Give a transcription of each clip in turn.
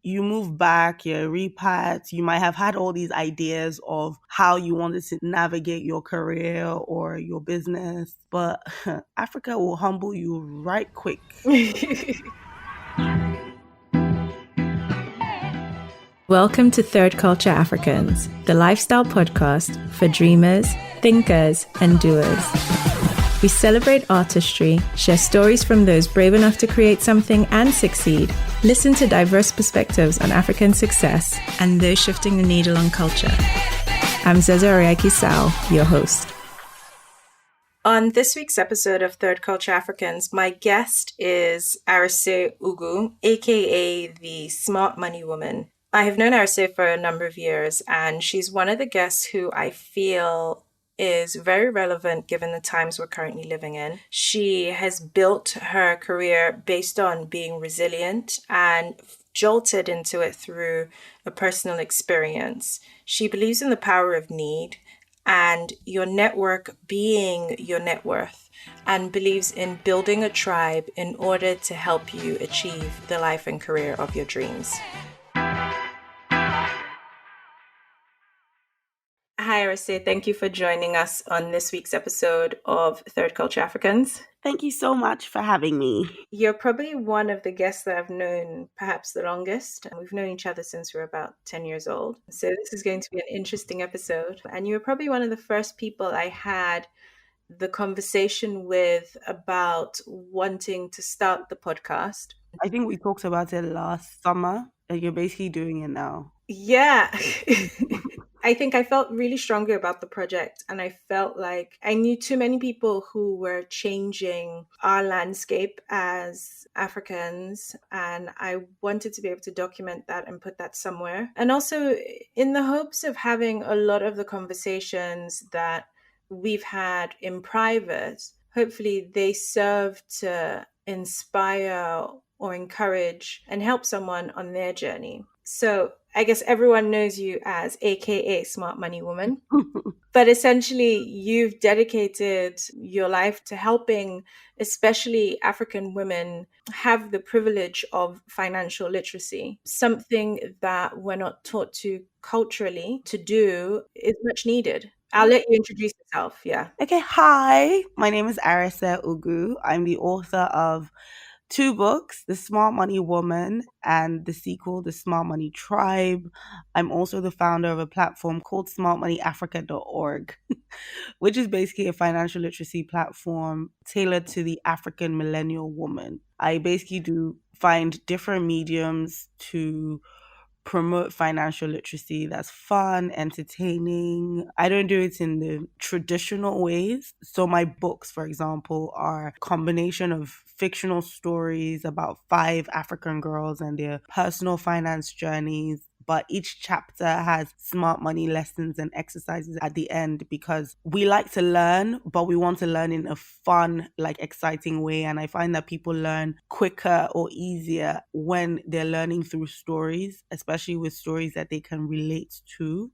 you move back, you repat, you might have had all these ideas of how you wanted to navigate your career or your business, but Africa will humble you right quick. Welcome to Third Culture Africans, the lifestyle podcast for dreamers, thinkers, and doers. We celebrate artistry, share stories from those brave enough to create something and succeed, listen to diverse perspectives on African success, and those shifting the needle on culture. I'm Zezariaki Sao, your host. On this week's episode of Third Culture Africans, my guest is Arese Ugwu, aka the Smart Money Woman. I have known Arese for a number of years, and she's one of the guests who I feel is very relevant given the times we're currently living in. She has built her career based on being resilient and jolted into it through a personal experience. She believes in the power of need and your network being your net worth, and believes in building a tribe in order to help you achieve the life and career of your dreams. Hi, Arese. Thank you for joining us on this week's episode of Third Culture Africans. Thank you so much for having me. You're probably one of the guests that I've known perhaps the longest. We've known each other since we were about 10 years old. So this is going to be an interesting episode. And you were probably one of the first people I had the conversation with about wanting to start the podcast. I think we talked about it last summer, and you're basically doing it now. Yeah. I think I felt really strongly about the project, and I felt like I knew too many people who were changing our landscape as Africans, and I wanted to be able to document that and put that somewhere. And also in the hopes of having a lot of the conversations that we've had in private, hopefully they serve to inspire or encourage and help someone on their journey. So I guess everyone knows you as AKA Smart Money Woman, but essentially you've dedicated your life to helping especially African women have the privilege of financial literacy, something that we're not taught to culturally to do is much needed. I'll let you introduce yourself. Yeah. Okay, hi. My name is Arese Ugwu. I'm the author of 2 books, The Smart Money Woman and the sequel, The Smart Money Tribe. I'm also the founder of a platform called smartmoneyafrica.org, which is basically a financial literacy platform tailored to the African millennial woman. I basically do find different mediums to promote financial literacy that's fun, entertaining. I don't do it in the traditional ways. So my books, for example, are a combination of fictional stories about 5 African girls and their personal finance journeys. But each chapter has smart money lessons and exercises at the end, because we like to learn, but we want to learn in a fun, exciting way. And I find that people learn quicker or easier when they're learning through stories, especially with stories that they can relate to.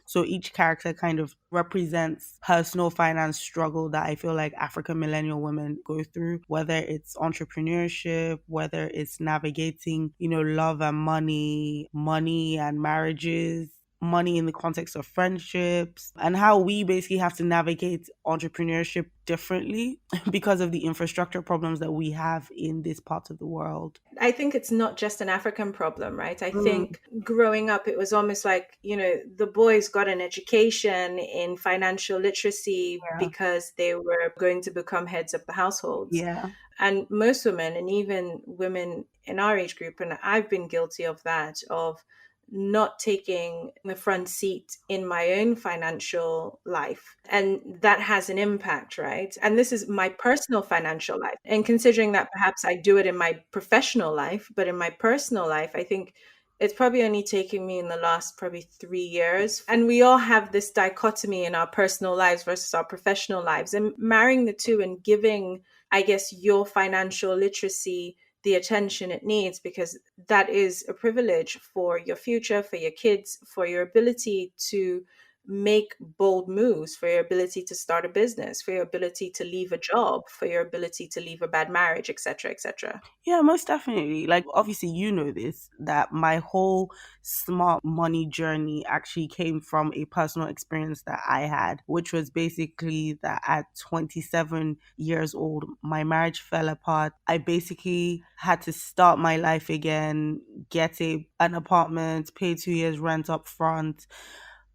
So each character kind of represents personal finance struggle that I feel like African millennial women go through, whether it's entrepreneurship, whether it's navigating, love and money and marriages, money in the context of friendships, and how we basically have to navigate entrepreneurship differently because of the infrastructure problems that we have in this part of the world. I think it's not just an African problem, right? I think growing up, it was almost like, the boys got an education in financial literacy because they were going to become heads of the households. Yeah. And most women, and even women in our age group, and I've been guilty of that, of not taking the front seat in my own financial life. And that has an impact, right? And this is my personal financial life. And considering that perhaps I do it in my professional life, but in my personal life, I think it's probably only taken me in the last probably 3 years. And we all have this dichotomy in our personal lives versus our professional lives. And marrying the two and giving, I guess, your financial literacy the attention it needs, because that is a privilege for your future, for your kids, for your ability to make bold moves, for your ability to start a business, for your ability to leave a job, for your ability to leave a bad marriage, etc., etc. Yeah, most definitely. Like, obviously, you know this, that my whole smart money journey actually came from a personal experience that I had, which was basically that at 27 years old, my marriage fell apart. I basically had to start my life again, get an apartment, pay 2 years rent up front,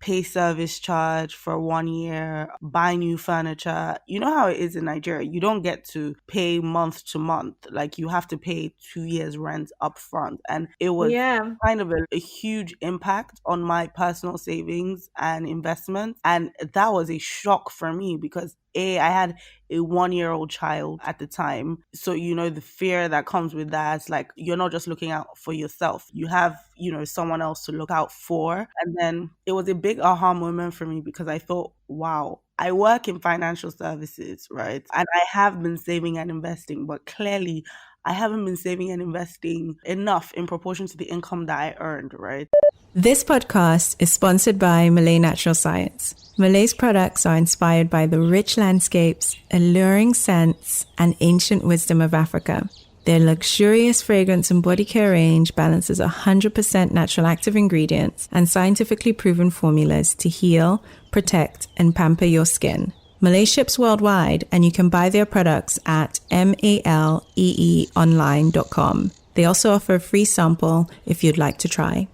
pay service charge for 1 year, buy new furniture. You know how it is in Nigeria. You don't get to pay month to month. Like, you have to pay 2 years rent up front. And it was Yeah. kind of a huge impact on my personal savings and investments. And that was a shock for me because I had a 1 year old child at the time. So, the fear that comes with that, it's like you're not just looking out for yourself. You have, someone else to look out for. And then it was a big aha moment for me because I thought, wow, I work in financial services, right? And I have been saving and investing, but clearly I haven't been saving and investing enough in proportion to the income that I earned, right? This podcast is sponsored by Malay Natural Science. Malay's products are inspired by the rich landscapes, alluring scents, and ancient wisdom of Africa. Their luxurious fragrance and body care range balances 100% natural active ingredients and scientifically proven formulas to heal, protect, and pamper your skin. Malay ships worldwide, and you can buy their products at maleeonline.com. They also offer a free sample if you'd like to try.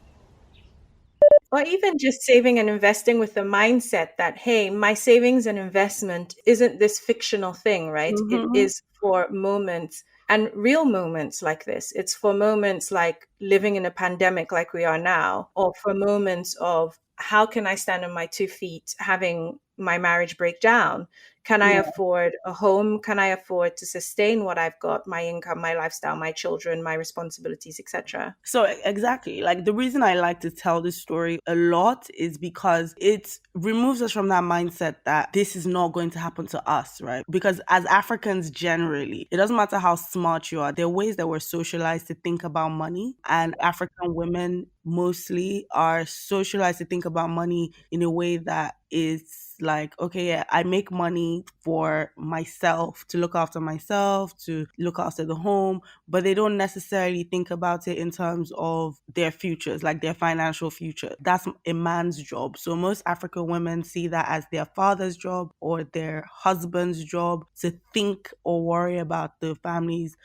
Or even just saving and investing with the mindset that, hey, my savings and investment isn't this fictional thing, right? It Mm-hmm. is for moments and real moments like this. It's for moments like living in a pandemic like we are now, or for moments of how can I stand on my 2 feet having my marriage break down? Can I afford a home? Can I afford to sustain what I've got, my income, my lifestyle, my children, my responsibilities, etc.? So exactly, like the reason I like to tell this story a lot is because it removes us from that mindset that this is not going to happen to us, right? Because as Africans generally, it doesn't matter how smart you are, there are ways that we're socialized to think about money, and African women mostly are socialized to think about money in a way that is like, okay, yeah, I make money for myself, to look after myself, to look after the home, but they don't necessarily think about it in terms of their futures, like their financial future. That's a man's job. So most African women see that as their father's job or their husband's job to think or worry about the family's,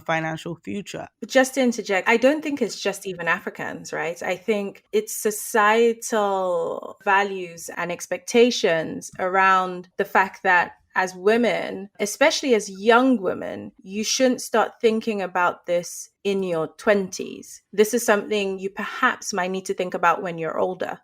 financial future. Just to interject, I don't think it's just even Africans, right? I think it's societal values and expectations around the fact that as women, especially as young women, you shouldn't start thinking about this in your 20s. This is something you perhaps might need to think about when you're older.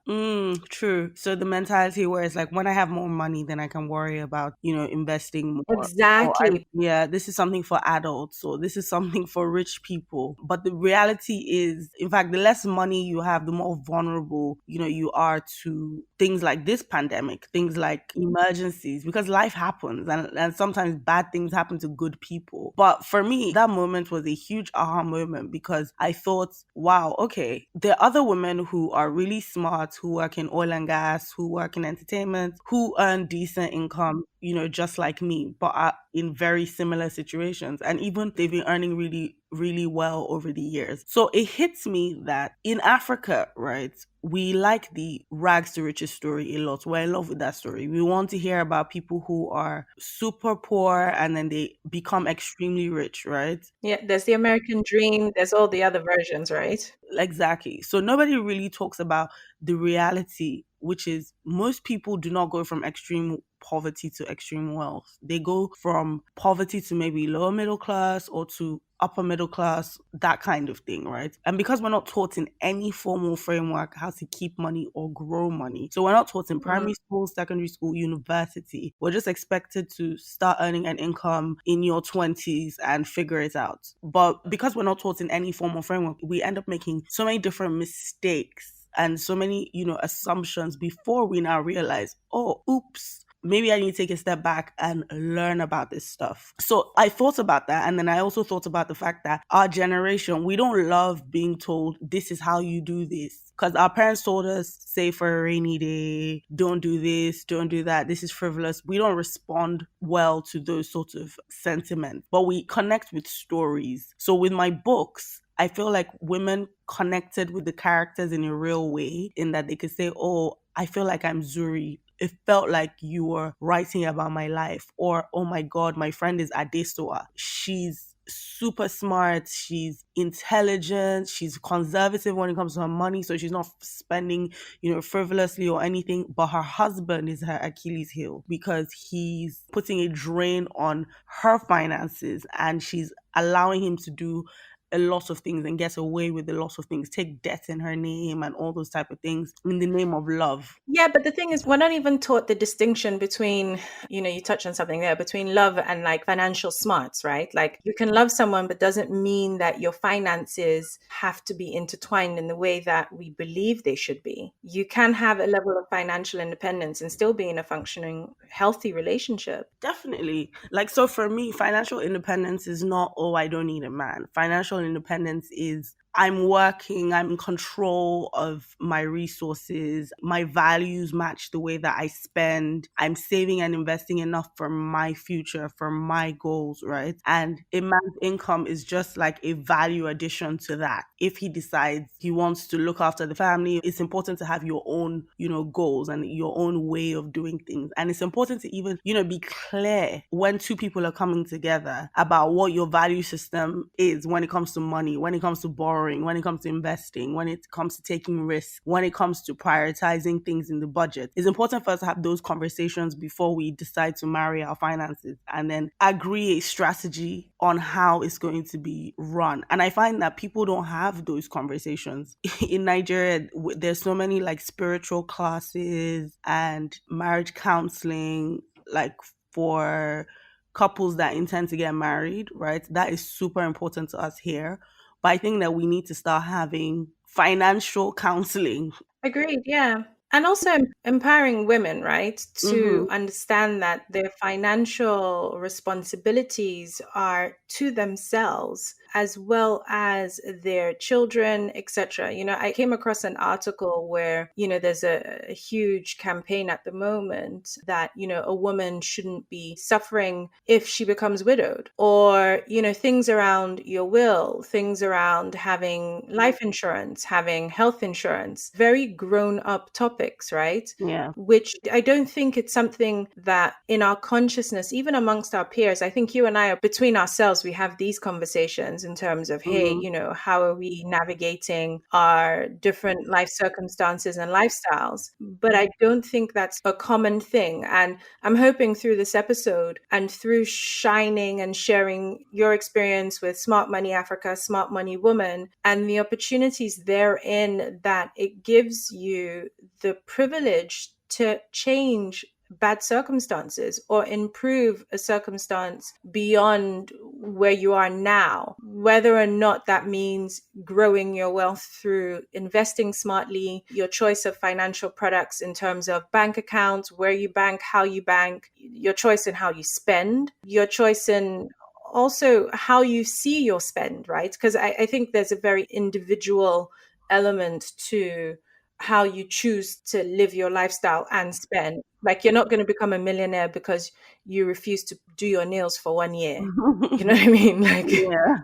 True. So the mentality where it's like, when I have more money, then I can worry about, investing more. Or Exactly. yeah, this is something for adults, or this is something for rich people. But the reality is, in fact, the less money you have, the more vulnerable, you are to things like this pandemic, things like emergencies, because life happens, and sometimes bad things happen to good people. But for me, that moment was a huge aha moment because I thought, wow, okay, there are other women who are really smart, who work in oil and gas, who work in entertainment, who earn decent income, just like me, but are in very similar situations. And even they've been earning really, really well over the years. So it hits me that in Africa, right, we like the rags to riches story a lot. We're in love with that story. We want to hear about people who are super poor and then they become extremely rich, right? Yeah, there's the American dream, there's all the other versions, right? Exactly. So nobody really talks about the reality, which is most people do not go from extreme poverty to extreme wealth. They go from poverty to maybe lower middle class or to upper middle class, that kind of thing, right? And because we're not taught in any formal framework how to keep money or grow money, so we're not taught in primary school, secondary school, university. We're just expected to start earning an income in your 20s and figure it out. But because we're not taught in any formal framework, we end up making so many different mistakes and so many, assumptions before we now realize, oh, oops, maybe I need to take a step back and learn about this stuff. So I thought about that. And then I also thought about the fact that our generation, we don't love being told, this is how you do this. Because our parents told us, save for a rainy day, don't do this, don't do that, this is frivolous. We don't respond well to those sorts of sentiments, but we connect with stories. So with my books, I feel like women connected with the characters in a real way, in that they could say, oh, I feel like I'm Zuri. It felt like you were writing about my life. Or, oh my God, my friend is Adesoa. She's super smart. She's intelligent. She's conservative when it comes to her money. So she's not spending, frivolously or anything. But her husband is her Achilles heel because he's putting a drain on her finances, and she's allowing him to do a lot of things and get away with a lot of things, take debt in her name and all those type of things in the name of love. Yeah, but the thing is, we're not even taught the distinction between, you touch on something there, between love and like financial smarts, right? Like you can love someone, but doesn't mean that your finances have to be intertwined in the way that we believe they should be. You can have a level of financial independence and still be in a functioning, healthy relationship. Definitely. Like, so for me, financial independence is not, oh, I don't need a man. Financial independence is, I'm working, I'm in control of my resources, my values match the way that I spend, I'm saving and investing enough for my future, for my goals, right? And a man's income is just like a value addition to that. If he decides he wants to look after the family, it's important to have your own, goals and your own way of doing things. And it's important to even, be clear when two people are coming together about what your value system is when it comes to money, when it comes to borrowing, when it comes to investing, when it comes to taking risks, when it comes to prioritizing things in the budget. It's important for us to have those conversations before we decide to marry our finances, and then agree a strategy on how it's going to be run. And I find that people don't have those conversations. In Nigeria, there's so many like spiritual classes and marriage counseling, like for couples that intend to get married, right? That is super important to us here. But I think that we need to start having financial counseling. Agreed, yeah. And also empowering women, right, to Mm-hmm. understand that their financial responsibilities are to themselves as well as their children, etc. I came across an article where, there's a huge campaign at the moment that, a woman shouldn't be suffering if she becomes widowed, or, things around your will, things around having life insurance, having health insurance, very grown up topics, right? Yeah. Which I don't think it's something that in our consciousness, even amongst our peers, I think you and I are between ourselves, we have these conversations in terms of, hey, Mm-hmm. how are we navigating our different life circumstances and lifestyles? But I don't think that's a common thing. And I'm hoping through this episode and through shining and sharing your experience with Smart Money Africa, Smart Money Woman, and the opportunities therein, that it gives you the privilege to change bad circumstances or improve a circumstance beyond where you are now, whether or not that means growing your wealth through investing smartly, your choice of financial products in terms of bank accounts, where you bank, how you bank, your choice in how you spend, your choice in also how you see your spend, right? Because I think there's a very individual element to how you choose to live your lifestyle and spend. Like you're not going to become a millionaire because you refuse to do your nails for 1 year. You know what I mean? Like, Yeah.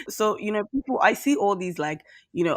So, people, I see all these like,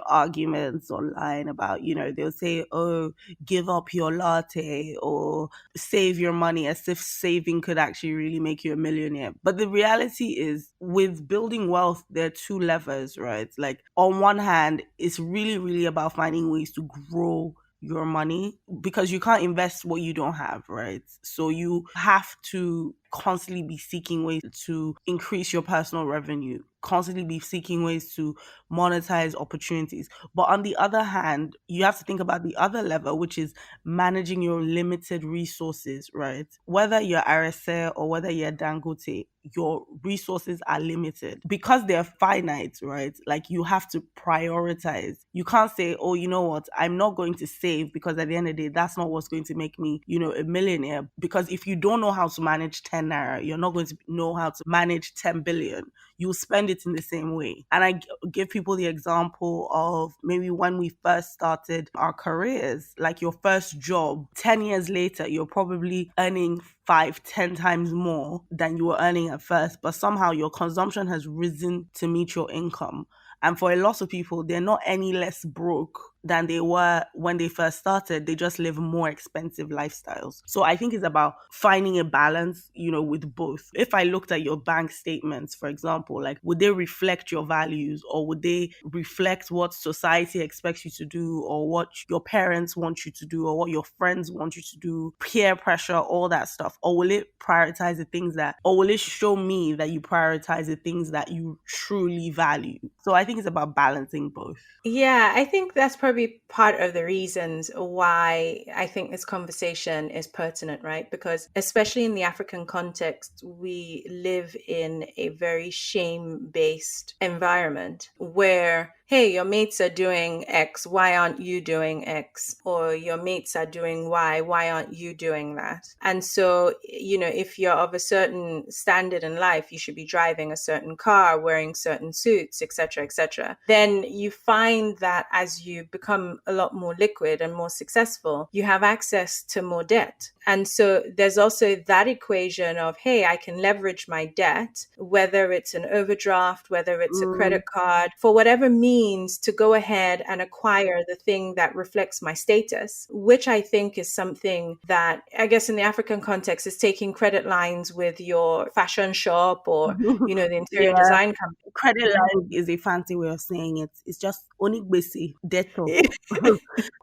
arguments online about, they'll say, oh, give up your latte or save your money, as if saving could actually really make you a millionaire. But the reality is, with building wealth, there are two levers, right? Like, on one hand, it's really, really about finding ways to grow your money, because you can't invest what you don't have, right? So you have to constantly be seeking ways to increase your personal revenue, constantly be seeking ways to monetize opportunities. But on the other hand, you have to think about the other level, which is managing your limited resources, right? Whether you're Arese or whether you're Dangote, your resources are limited because they're finite, right? Like you have to prioritize. You can't say, oh, you know what, I'm not going to save because at the end of the day, that's not what's going to make me, a millionaire. Because if you don't know how to manage 10 naira, you're not going to know how to manage 10 billion. You'll spend it in the same way. And I give people the example of maybe when we first started our careers, like your first job, 10 years later, you're probably earning 5, 10 times more than you were earning at first, but somehow your consumption has risen to meet your income. And for a lot of people, they're not any less broke than they were when they first started. They just live more expensive lifestyles. So I think it's about finding a balance, with both. If I looked at your bank statements, for example, like would they reflect your values, or would they reflect what society expects you to do, or what your parents want you to do, or what your friends want you to do, peer pressure, all that stuff? Or will it prioritize the things or will it show me that you prioritize the things that you truly value? So I think it's about balancing both. Yeah, I think that's probably part of the reasons why I think this conversation is pertinent, right? Because especially in the African context, we live in a very shame-based environment where, hey, your mates are doing X, why aren't you doing X? Or your mates are doing Y, why aren't you doing that? And so, if you're of a certain standard in life, you should be driving a certain car, wearing certain suits, etc., etc. Then you find that as you become a lot more liquid and more successful, you have access to more debt. And so there's also that equation of, hey, I can leverage my debt, whether it's an overdraft, whether it's a credit card, for whatever means to go ahead and acquire the thing that reflects my status, which I think is something that I guess in the African context is taking credit lines with your fashion shop or, the interior Yeah. design company. Credit line is a fancy way of saying it. It's just onigbesi, debtor.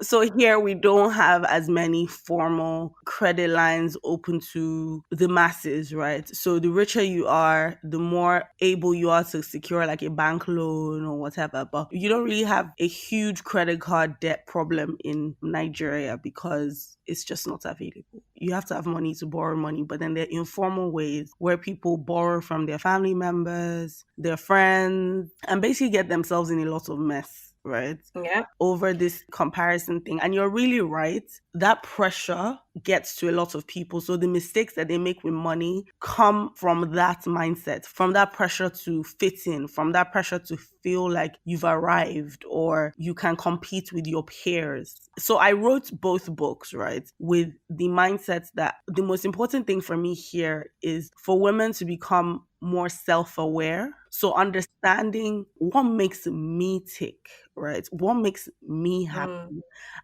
So here we don't have as many formal credit lines open to the masses, right? So the richer you are, the more able you are to secure like a bank loan or whatever. But you don't really have a huge credit card debt problem in Nigeria because it's just not available. You have to have money to borrow money, but then there are informal ways where people borrow from their family members, their friends, and basically get themselves in a lot of mess, right? Yeah. Over this comparison thing. And you're really right. That pressure gets to a lot of people. So the mistakes that they make with money come from that mindset, from that pressure to fit in, from that pressure to feel like you've arrived or you can compete with your peers. So I wrote both books, right, with the mindset that the most important thing for me here is for women to become more self-aware. So understanding what makes me tick, right? What makes me happy,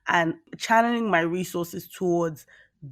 and channeling my resources towards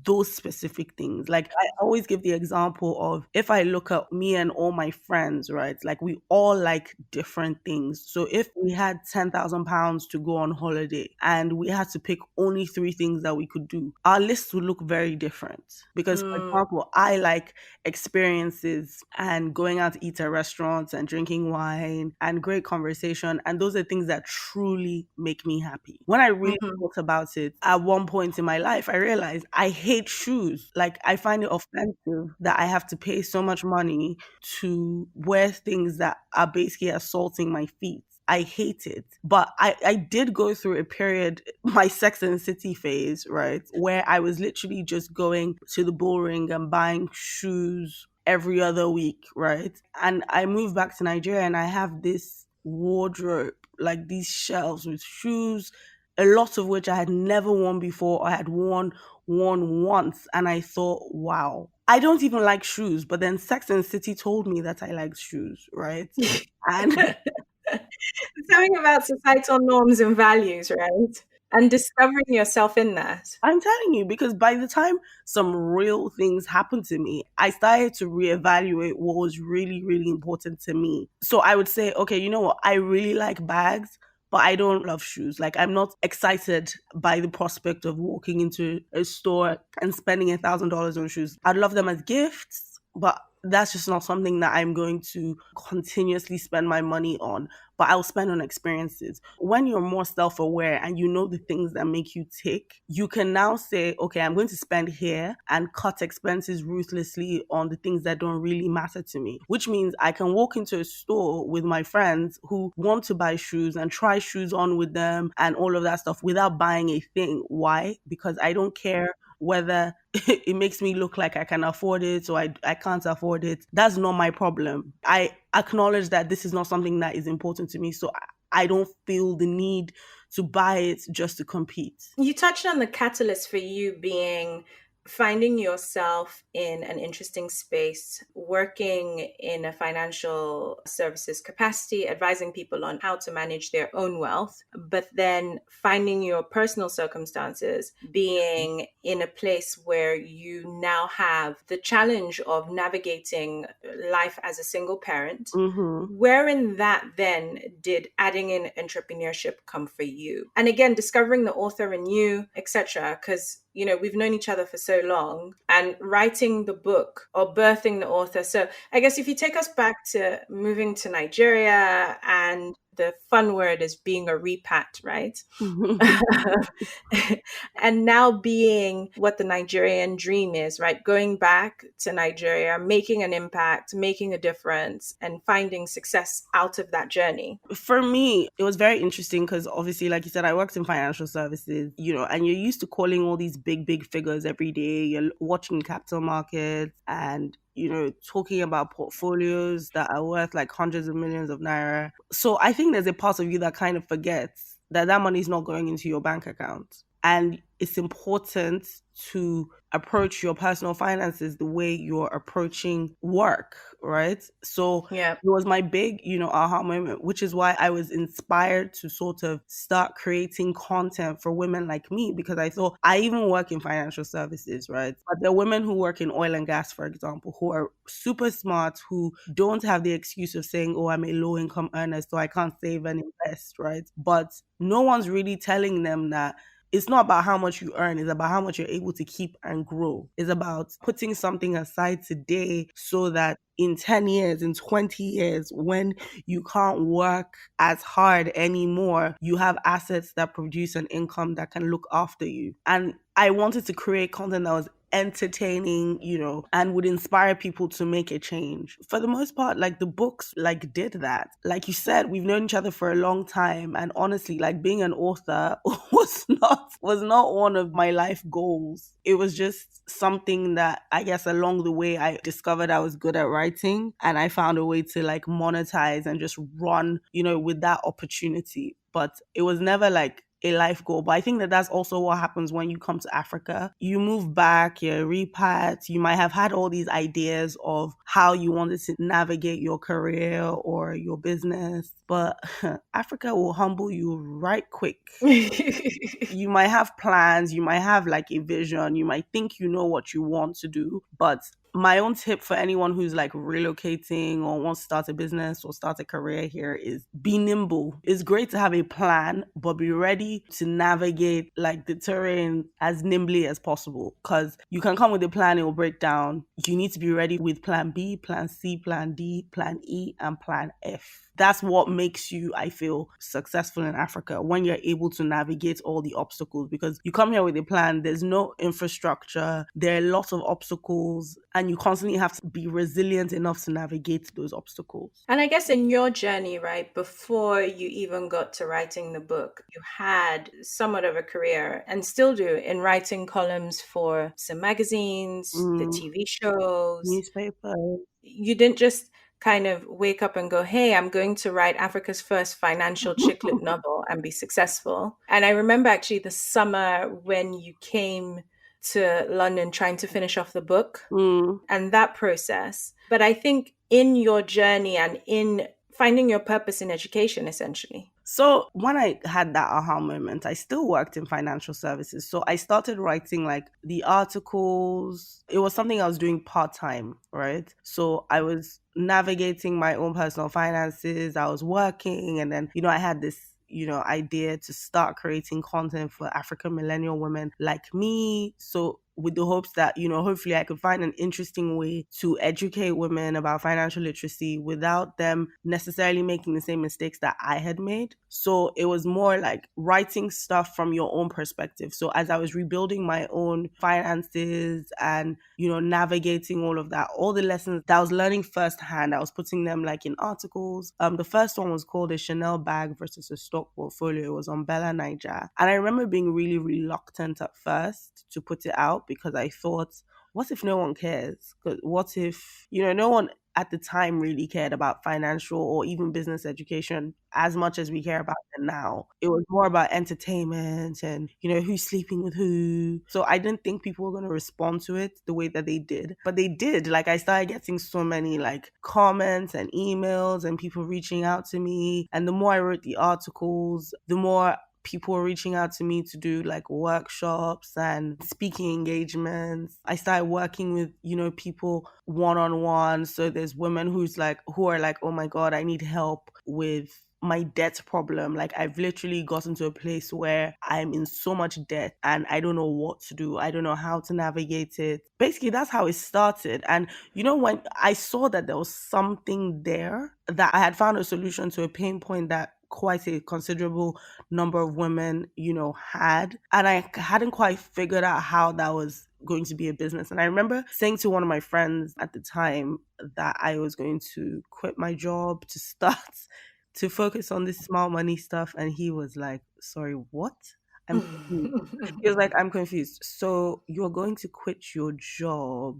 those specific things. Like I always give the example of if I look at me and all my friends, right? Like we all like different things. So if we had £10,000 to go on holiday and we had to pick only three things that we could do, our list would look very different. Because for example, I like experiences and going out to eat at restaurants and drinking wine and great conversation. And those are things that truly make me happy. When I really thought about it, at one point in my life, I realized I hate shoes. Like I find it offensive that I have to pay so much money to wear things that are basically assaulting my feet. I hate it. But I did go through a period, my Sex and the City phase, right, where I was literally just going to the bull ring and buying shoes every other week, right? And I moved back to Nigeria and I have this wardrobe, like these shelves with shoes, a lot of which I had never worn before. I had worn once, and I thought, wow, I don't even like shoes. But then Sex and the City told me that I like shoes, right? And Something about societal norms and values, right? And discovering yourself in that. I'm telling you, because by the time some real things happened to me, I started to reevaluate what was really, really important to me. So I would say, okay, you know what? I really like bags, but I don't love shoes. Like I'm not excited by the prospect of walking into a store and spending $1,000 on shoes. I'd love them as gifts. but that's just not something that I'm going to continuously spend my money on, but I'll spend on experiences. When you're more self aware and you know the things that make you tick, you can now say, okay, I'm going to spend here and cut expenses ruthlessly on the things that don't really matter to me, which means I can walk into a store with my friends who want to buy shoes and try shoes on with them and all of that stuff without buying a thing. Why? Because I don't care whether it makes me look like I can afford it or I can't afford it. That's not my problem. I acknowledge that this is not something that is important to me. So I don't feel the need to buy it just to compete. You touched on the catalyst for you being finding yourself in an interesting space, working in a financial services capacity, advising people on how to manage their own wealth, but then finding your personal circumstances being in a place where you now have the challenge of navigating life as a single parent. Mm-hmm. Where in that then did adding in entrepreneurship come for you? And again, discovering the author in you, etc. Because we've known each other for so long, and writing the book or birthing the author. So I guess if you take us back to moving to Nigeria, and the fun word is being a repat, right? And now being what the Nigerian dream is, right? Going back to Nigeria, making an impact, making a difference, and finding success out of that journey. For me, it was very interesting because obviously, like you said, I worked in financial services, and you're used to calling all these big, big figures every day. You're watching capital markets and talking about portfolios that are worth like hundreds of millions of naira. So I think there's a part of you that kind of forgets that that money is not going into your bank account. And it's important to approach your personal finances the way you're approaching work, right? So Yeah. it was my big, aha moment, which is why I was inspired to sort of start creating content for women like me, because I thought I even work in financial services, right? But there are women who work in oil and gas, for example, who are super smart, who don't have the excuse of saying, oh, I'm a low income earner, so I can't save and invest, right? But no one's really telling them that it's not about how much you earn, it's about how much you're able to keep and grow. It's about putting something aside today so that in 10 years, in 20 years, when you can't work as hard anymore, you have assets that produce an income that can look after you. And I wanted to create content that was entertaining, and would inspire people to make a change. For the most part, like the books did that. Like you said, we've known each other for a long time, and honestly, like being an author was not one of my life goals. It was just something that I guess along the way I discovered I was good at writing, and I found a way to like monetize and just run, with that opportunity. But it was never like a life goal. But I think that that's also what happens when you come to Africa. You move back, you're a repat, you might have had all these ideas of how you wanted to navigate your career or your business, but Africa will humble you right quick. You might have plans, you might have like a vision, you might think you know what you want to do, but my own tip for anyone who's like relocating or wants to start a business or start a career here is be nimble. It's great to have a plan, but be ready to navigate like the terrain as nimbly as possible, because you can come with a plan, it will break down. You need to be ready with plan B, plan C, plan D, plan E, and plan F. That's what makes you, I feel, successful in Africa, when you're able to navigate all the obstacles, because you come here with a plan, there's no infrastructure, there are lots of obstacles, and you constantly have to be resilient enough to navigate those obstacles. And I guess in your journey, right, before you even got to writing the book, you had somewhat of a career and still do in writing columns for some magazines, the Mm, TV shows. newspaper. You didn't just kind of wake up and go, hey, I'm going to write Africa's first financial chick lit novel and be successful. And I remember actually the summer when you came to London trying to finish off the book Mm. and that process. But I think in your journey and in finding your purpose in education, essentially. So when I had that aha moment, I still worked in financial services. So I started writing like the articles. It was something I was doing part time, right? So I was navigating my own personal finances. I was working, and then, I had this idea to start creating content for African millennial women like me. So with the hopes that, hopefully I could find an interesting way to educate women about financial literacy without them necessarily making the same mistakes that I had made. So it was more like writing stuff from your own perspective. So as I was rebuilding my own finances and, navigating all of that, all the lessons that I was learning firsthand, I was putting them like in articles. The first one was called A Chanel Bag versus a Stock Portfolio. It was on Bella Niger. And I remember being really reluctant at first to put it out because I thought, what if no one cares? 'Cause what if, no one at the time really cared about financial or even business education as much as we care about it now. It was more about entertainment and, who's sleeping with who. So I didn't think people were going to respond to it the way that they did. But they did. Like I started getting so many like comments and emails and people reaching out to me. And the more I wrote the articles, the more people were reaching out to me to do like workshops and speaking engagements. I started working with, people one on one. So there's women who are like, oh my God, I need help with my debt problem. Like I've literally gotten to a place where I'm in so much debt and I don't know what to do. I don't know how to navigate it. Basically, that's how it started. And when I saw that there was something there, that I had found a solution to a pain point that quite a considerable number of women, had. And I hadn't quite figured out how that was going to be a business. And I remember saying to one of my friends at the time that I was going to quit my job to start to focus on this small money stuff. And he was like, sorry, what? I'm confused. He was like, I'm confused. So you're going to quit your job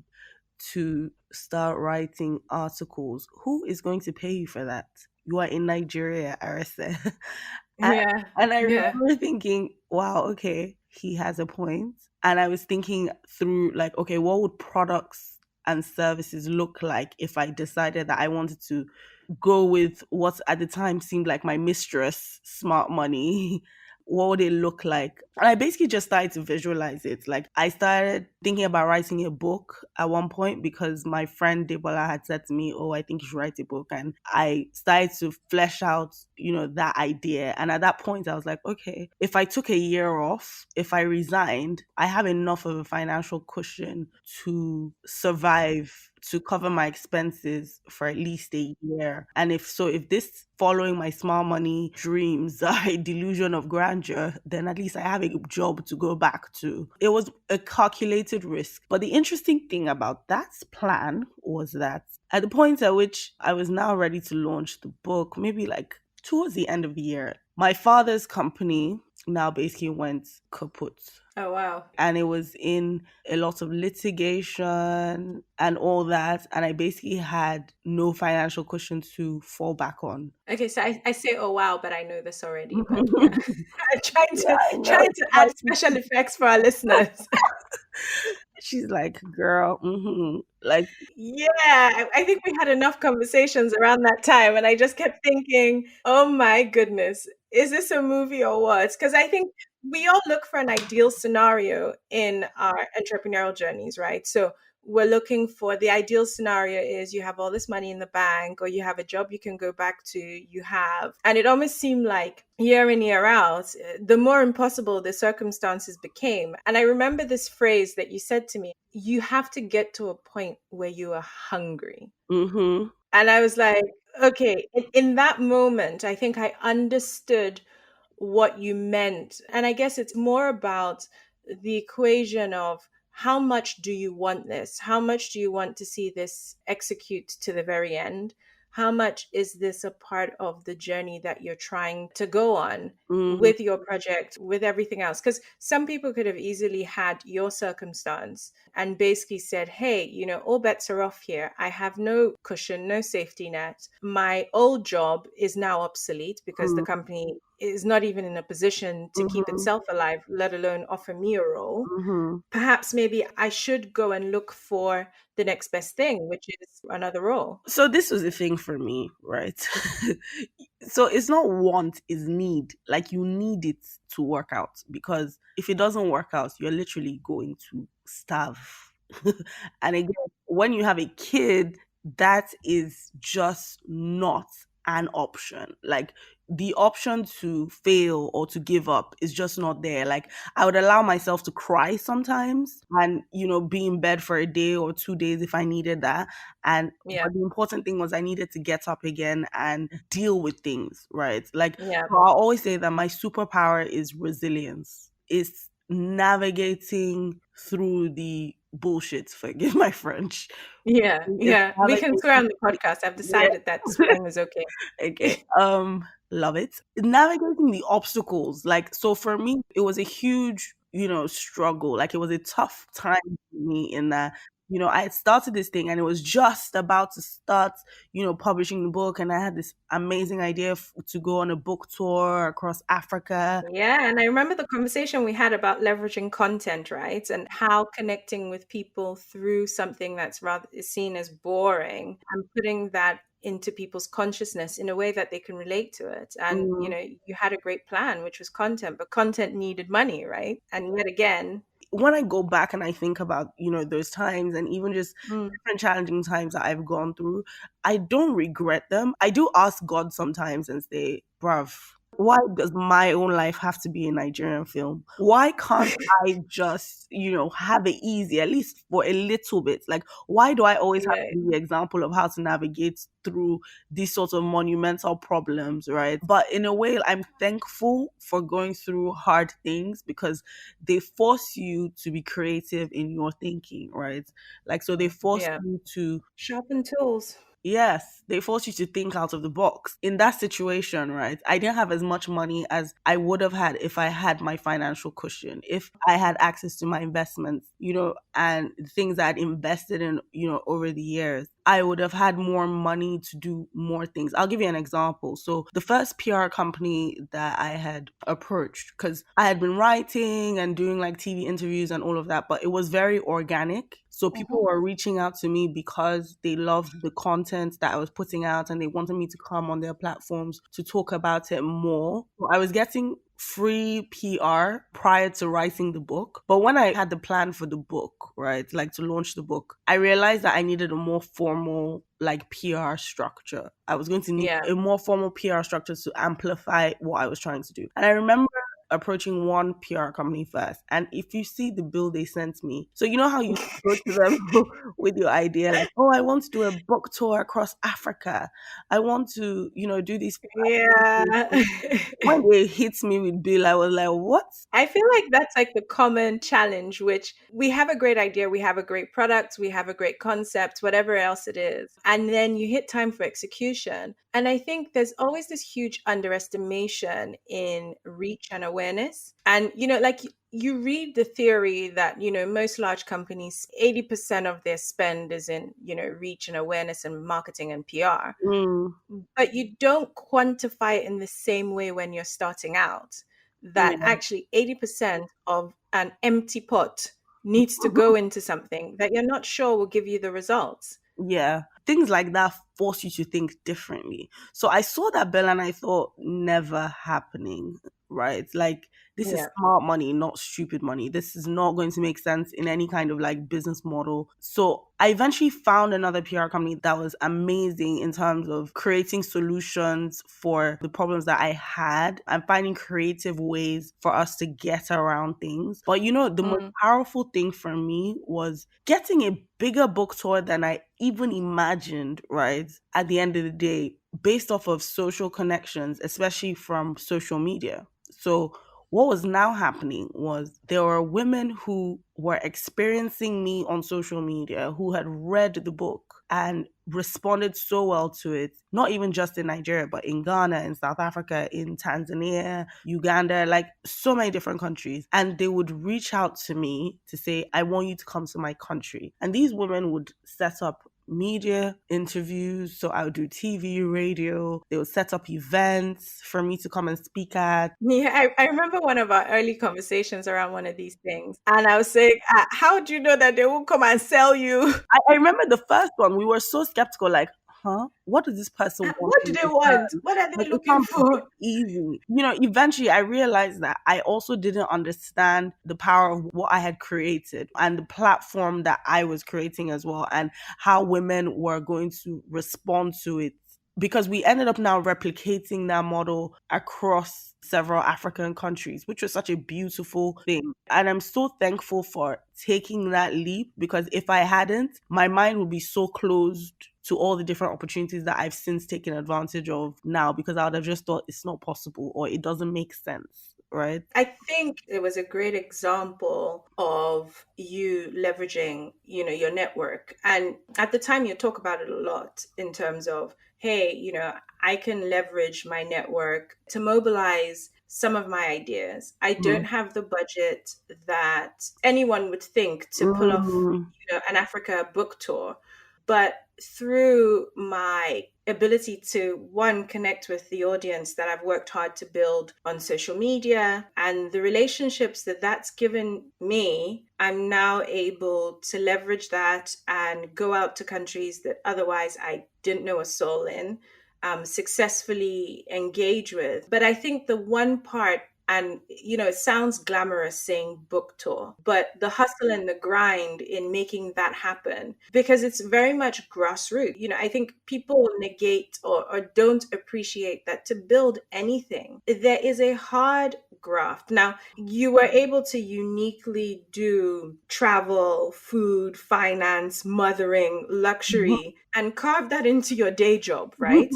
to start writing articles. Who is going to pay you for that? You are in Nigeria, Arese. and, Yeah. and I Yeah. remember thinking, wow, okay, he has a point. And I was thinking through like, okay, what would products and services look like if I decided that I wanted to go with what at the time seemed like my mistress, smart money? What would it look like? And I basically just started to visualize it. Like I started thinking about writing a book at one point because my friend Debola had said to me, oh, I think you should write a book. And I started to flesh out, that idea. And at that point, I was like, okay, if I took a year off, if I resigned, I have enough of a financial cushion to survive, to cover my expenses for at least a year. And if this following my small money dreams are a delusion of grandeur, then at least I have a job to go back to. It was a calculated risk. But the interesting thing about that plan was that at the point at which I was now ready to launch the book, maybe like towards the end of the year, my father's company now basically went kaput. Oh, wow. And it was in a lot of litigation and all that. And I basically had no financial cushion to fall back on. Okay, so I say, oh wow, but I know this already. But yeah, I'm trying Yeah, to I know. trying It's to add like special effects for our listeners. she's like, girl, like, Yeah, I think we had enough conversations around that time, and I just kept thinking, oh my goodness, is this a movie or what? Because I think we all look for an ideal scenario in our entrepreneurial journeys, right? So we're looking for the ideal scenario is you have all this money in the bank, or you have a job you can go back to, and it almost seemed like year in, year out, the more impossible the circumstances became. And I remember this phrase that you said to me, you have to get to a point where you are hungry. mm-hmm, And I was like, okay, in that moment, I think I understood what you meant. And I guess it's more about the equation of how much do you want this? How much do you want to see this execute to the very end? How much is this a part of the journey that you're trying to go on mm-hmm, with your project, with everything else? Because some people could have easily had your circumstance and basically said, hey, all bets are off here. I have no cushion, no safety net. My old job is now obsolete because the company is not even in a position to keep mm-hmm, itself alive, let alone offer me a role. mm-hmm. Perhaps maybe I should go and look for the next best thing, which is another role. So this was the thing for me, right? So it's not want, it's need. Like you need it to work out because if it doesn't work out, you're literally going to starve. And again, when you have a kid, that is just not an option. Like the option to fail or to give up is just not there. Like, I would allow myself to cry sometimes and, be in bed for a day or 2 days if I needed that. And Yeah. but the important thing was I needed to get up again and deal with things, right? Like, Yeah. so I'll always say that my superpower is resilience. It's navigating through the bullshit, forgive my French. Yeah. It's Yeah. We can navigating swear on the podcast. I've decided that yeah. swearing is okay. Okay. Love it. Navigating the obstacles. Like, so for me, it was a huge, struggle. Like, it was a tough time for me in that, I had started this thing and it was just about to start, publishing the book. And I had this amazing idea to go on a book tour across Africa. Yeah, and I remember the conversation we had about leveraging content, right? And how connecting with people through something that's rather is seen as boring and putting that into people's consciousness in a way that they can relate to it. And, Mm. you had a great plan, which was content, but content needed money, right? And yet again, When I go back and I think about, those times and even just mm, different challenging times that I've gone through, I don't regret them. I do ask God sometimes and say, bruv, why does my own life have to be a Nigerian film? Why can't I just, have it easy, at least for a little bit? Like, why do I always have right. to be the example of how to navigate through these sorts of monumental problems, right? But in a way, I'm thankful for going through hard things because they force you to be creative in your thinking, right? Like, so they force Yeah. you to, Sharpen tools. yes, they force you to think out of the box. In that situation, right? I didn't have as much money as I would have had if I had my financial cushion, if I had access to my investments, and things I'd invested in, over the years. I would have had more money to do more things. I'll give you an example. So, the first PR company that I had approached, because I had been writing and doing like TV interviews and all of that, but it was very organic. So, people Mhm. were reaching out to me because they loved the content that I was putting out and they wanted me to come on their platforms to talk about it more. So I was getting free PR prior to writing the book. But when I had the plan for the book, right, like to launch the book, I realized that I needed a more formal like PR structure. I was going to need Yeah. a more formal PR structure to amplify what I was trying to do. And I remember approaching one PR company first. And if you see the bill they sent me, so you know how you go to them with your idea, like, oh, I want to do a book tour across Africa. I want to, do these. Yeah. When they hit me with bill, I was like, what? I feel like that's like the common challenge, which we have a great idea, we have a great product, we have a great concept, whatever else it is. And then you hit time for execution. And I think there's always this huge underestimation in reach and awareness. And, like you read the theory that, most large companies, 80% of their spend is in, reach and awareness and marketing and PR. Mm, But you don't quantify it in the same way when you're starting out, that yeah. actually 80% of an empty pot needs to go into something that you're not sure will give you the results. Yeah. Things like that force you to think differently. So I saw that bill and I thought, never happening, right? Like, this is Yeah. smart money, not stupid money. This is not going to make sense in any kind of like business model. So I eventually found another PR company that was amazing in terms of creating solutions for the problems that I had and finding creative ways for us to get around things. But the most Mm, powerful thing for me was getting a bigger book tour than I even imagined, right? At the end of the day, based off of social connections, especially from social media. So, what was now happening was there were women who were experiencing me on social media who had read the book and responded so well to it, not even just in Nigeria, but in Ghana, in South Africa, in Tanzania, Uganda, like so many different countries. And they would reach out to me to say, I want you to come to my country. And these women would set up media interviews. So I would do TV, radio. They would set up events for me to come and speak at. yeah, I remember one of our early conversations around one of these things. And I was saying, how do you know that they will come and sell you? I remember the first one, we were so skeptical, like, huh? What does this person want What do in they want? return? What are Like, they it looking sounds a bit for? easy. Eventually I realized that I also didn't understand the power of what I had created and the platform that I was creating as well, and how women were going to respond to it because we ended up now replicating that model across several African countries, which was such a beautiful thing. And I'm so thankful for taking that leap, because if I hadn't, my mind would be so closed to all the different opportunities that I've since taken advantage of now, because I would have just thought it's not possible or it doesn't make sense, right? I think it was a great example of you leveraging, your network. And at the time you talk about it a lot in terms of, hey, I can leverage my network to mobilize some of my ideas. I don't Mm. have the budget that anyone would think to pull off, Mm. an Africa book tour. But through my ability to, one, connect with the audience that I've worked hard to build on social media and the relationships that that's given me, I'm now able to leverage that and go out to countries that otherwise I didn't know a soul in, successfully engage with. But I think the one part, and it sounds glamorous saying book tour, but the hustle and the grind in making that happen, because it's very much grassroots. I think people negate or don't appreciate that to build anything, there is a hard graft. Now, you were able to uniquely do travel, food, finance, mothering, luxury, and carve that into your day job, right?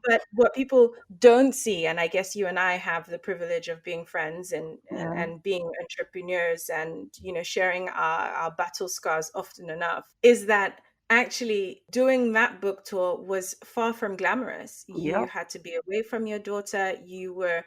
But what people don't see, and I guess you and I have the privilege of being friends Yeah. and being entrepreneurs and, sharing our battle scars often enough, is that actually doing that book tour was far from glamorous. You Yep. had to be away from your daughter. You were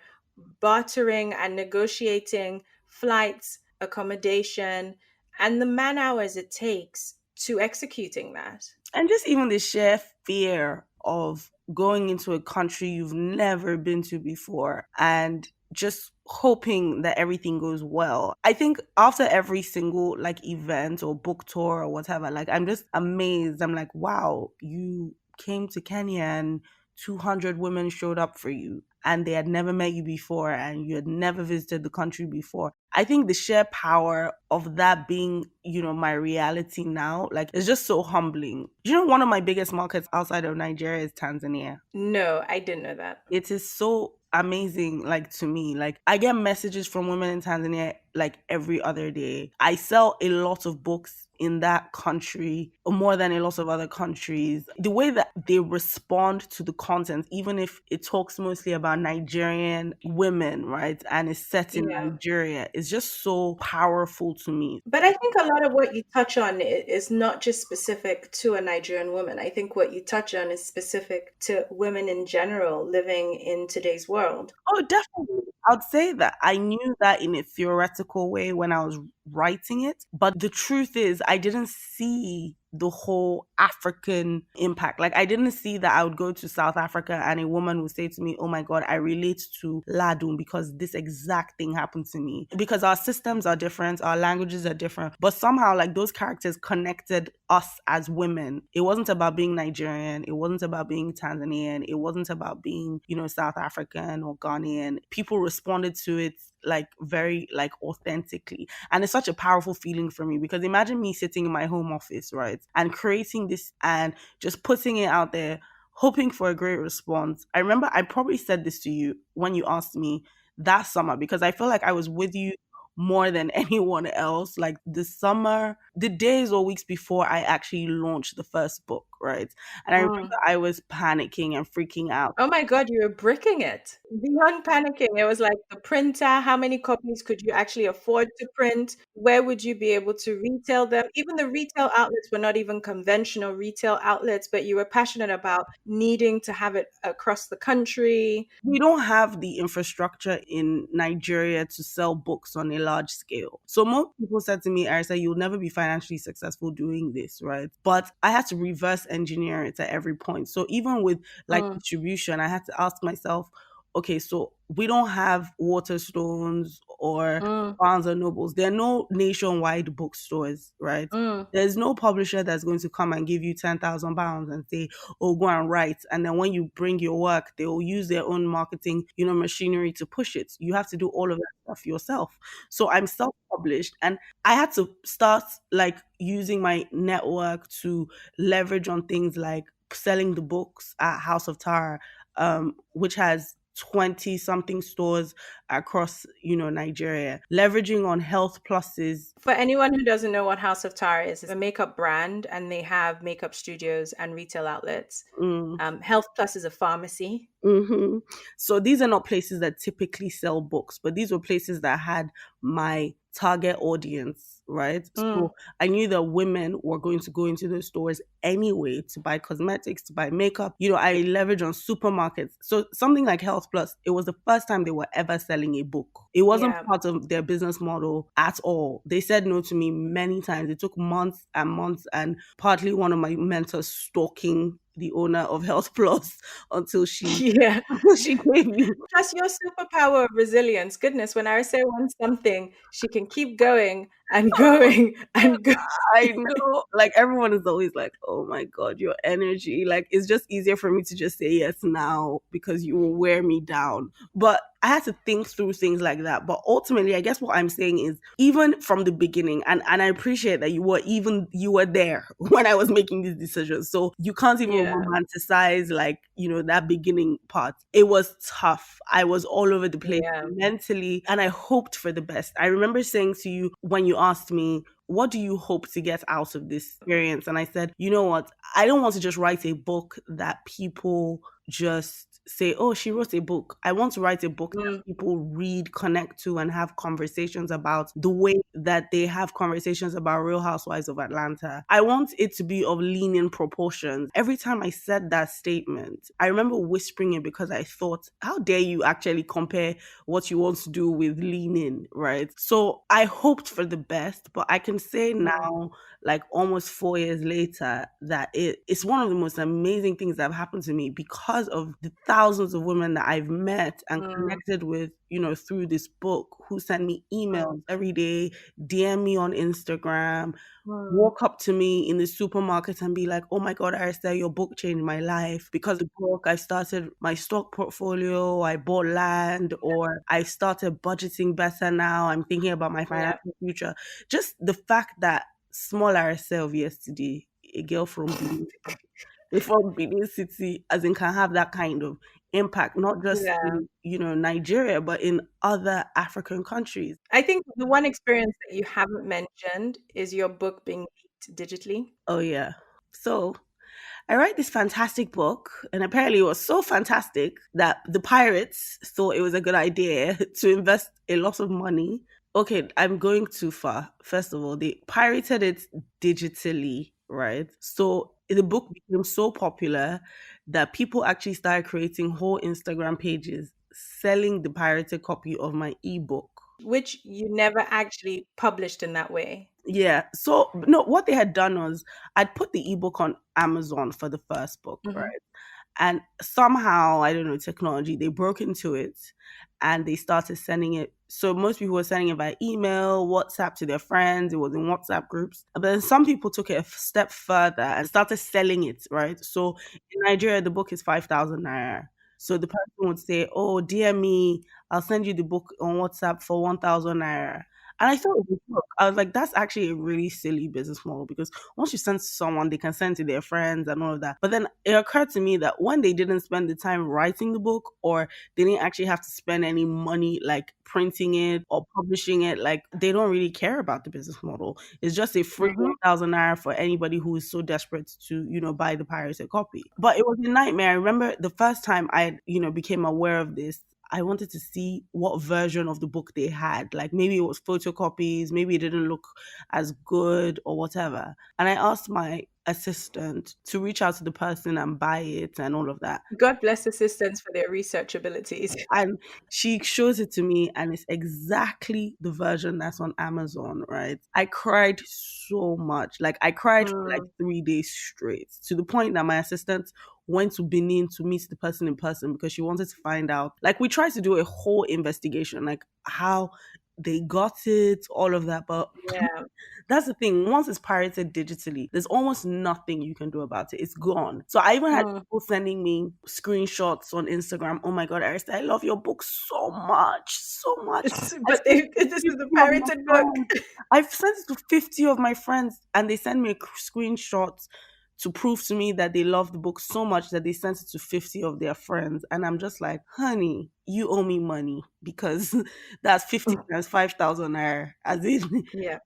bartering and negotiating flights, accommodation, and the man hours it takes to executing that. And just even the sheer fear of going into a country you've never been to before and just hoping that everything goes well. I think after every single like event or book tour or whatever, like I'm just amazed. I'm like, wow, you came to Kenya and 200 women showed up for you and they had never met you before and you had never visited the country before. I think the sheer power of that being, my reality now, like, it's just so humbling. One of my biggest markets outside of Nigeria is Tanzania. No, I didn't know that. It is so amazing, like, to me. Like, I get messages from women in Tanzania like every other day. I sell a lot of books in that country, more than a lot of other countries. The way that they respond to the content, even if it talks mostly about Nigerian women, right, and is set in Yeah. Nigeria, is just so powerful to me. But I think a lot of what you touch on is not just specific to a Nigerian woman. I think what you touch on is specific to women in general living in today's world. Oh, definitely. I'd say that I knew that in a theoretical way when I was writing it. But the truth is, I didn't see the whole African impact. Like, I didn't see that I would go to South Africa and a woman would say to me, oh my God, I relate to Ladun because this exact thing happened to me. Because our systems are different, our languages are different. But somehow, like, those characters connected us as women. It wasn't about being Nigerian. It wasn't about being Tanzanian. It wasn't about being, South African or Ghanaian. People responded to it like very like authentically, and it's such a powerful feeling for me, because imagine me sitting in my home office, right, and creating this and just putting it out there, hoping for a great response. I remember I probably said this to you when you asked me that summer, because I feel like I was with you more than anyone else, like the summer, the days or weeks before I actually launched the first book, right? And I remember Mm. I was panicking and freaking out. Oh my God, you were bricking it. Beyond panicking, it was like the printer. How many copies could you actually afford to print? Where would you be able to retail them? Even the retail outlets were not even conventional retail outlets, but you were passionate about needing to have it across the country. We don't have the infrastructure in Nigeria to sell books on a large scale. So most people said to me, Arisa, you'll never be financially successful doing this, right? But I had to reverse engineer it at every point. So even with like Mm, distribution, I had to ask myself, okay, so we don't have Waterstones or mm, Barnes and Nobles. There are no nationwide bookstores, right? mm. There's no publisher that's going to come and give you £10,000 and say, oh, go and write. And then when you bring your work, they will use their own marketing, machinery to push it. You have to do all of that stuff yourself. So I'm self-published, and I had to start like using my network to leverage on things like selling the books at House of Tara, which has 20 something stores across, Nigeria, leveraging on Health Plus's. For anyone who doesn't know what House of Tara is, it's a makeup brand and they have makeup studios and retail outlets. Mm, Health Plus is a pharmacy. hmm So these are not places that typically sell books, but these were places that had my target audience, right? Mm, So I knew that women were going to go into those stores anyway to buy cosmetics, to buy makeup. I leverage on supermarkets. So something like Health Plus, it was the first time they were ever selling a book. It wasn't yeah. part of their business model at all. They said no to me many times. It took months and months, and partly one of my mentors stalking the owner of Health Plus until she Yeah. she gave me. Plus your superpower of resilience. Goodness, when Arese wants something, she can keep going and going and going. I know, like everyone is always like, "Oh my god, your energy!" Like it's just easier for me to just say yes now because you will wear me down. But I had to think through things like that. But ultimately, I guess what I'm saying is, even from the beginning, and I appreciate that you were there when I was making these decisions. So you can't even Yeah. romanticize like that beginning part. It was tough. I was all over the place Yeah. mentally, and I hoped for the best. I remember saying to you when you asked me, what do you hope to get out of this experience? And I said, you know what? I don't want to just write a book that people just say, oh, she wrote a book. I want to write a book that Mm, people read, connect to, and have conversations about the way that they have conversations about Real Housewives of Atlanta. I want it to be of lean-in proportions. Every time I said that statement, I remember whispering it because I thought, how dare you actually compare what you want to do with lean in, right? So I hoped for the best, but I can say mm, now, like almost 4 years later, that it's one of the most amazing things that have happened to me because of the thousands of women that I've met and mm, connected with, through this book, who send me mm, emails every day, DM me on Instagram, mm. walk up to me in the supermarket and be like, oh my God, Arista, your book changed my life. Because of the book, I started my stock portfolio, I bought land, or I started budgeting better now. I'm thinking about my Yeah. financial future. Just the fact that small Arista of yesterday, a girl from Benin City, as in can have that kind of impact, not just Yeah. in, Nigeria, but in other African countries. I think the one experience that you haven't mentioned is your book being leaked digitally. Oh yeah. So I write this fantastic book, and apparently it was so fantastic that the pirates thought it was a good idea to invest a lot of money. Okay, I'm going too far. First of all, they pirated it digitally, right? So the book became so popular that people actually started creating whole Instagram pages selling the pirated copy of my ebook. Which you never actually published in that way. Yeah. So no, what they had done was I'd put the ebook on Amazon for the first book, Hmm. right? And somehow, I don't know, technology, they broke into it and they started sending it. So most people were sending it by email, WhatsApp to their friends. It was in WhatsApp groups. But then some people took it a step further and started selling it, right? So in Nigeria, the book is 5,000 naira. So the person would say, oh, dear me, I'll send you the book on WhatsApp for 1,000 naira. And I thought it was a joke. I was like, that's actually a really silly business model because once you send to someone, they can send to their friends and all of that. But then it occurred to me that when they didn't spend the time writing the book, or they didn't actually have to spend any money like printing it or publishing it, like they don't really care about the business model. It's just a free Hmm. 1,000 naira for anybody who is so desperate to, buy the pirated copy. But it was a nightmare. I remember the first time I, became aware of this, I wanted to see what version of the book they had. Like maybe it was photocopies, maybe it didn't look as good or whatever. And I asked my assistant to reach out to the person and buy it and all of that. God bless assistants for their research abilities. And she shows it to me, and it's exactly the version that's on Amazon, right? I cried so much. Like, I cried for like Mm, 3 days straight, to the point that my assistant went to Benin to meet the person in person because she wanted to find out. Like, we tried to do a whole investigation, like how they got it, all of that. But yeah. that's the thing. Once it's pirated digitally, there's almost nothing you can do about it. It's gone. So I even had Mm. people sending me screenshots on Instagram. Oh my God, Arista, I love your book so much, so much. I But sent it to this is 50 a of my pirated book. friends. I've sent it to 50 of my friends, and they send me screenshots to prove to me that they love the book so much that they sent it to 50 of their friends. And I'm just like, honey, you owe me money because that's 50 times 5,000 naira. As in, Yeah.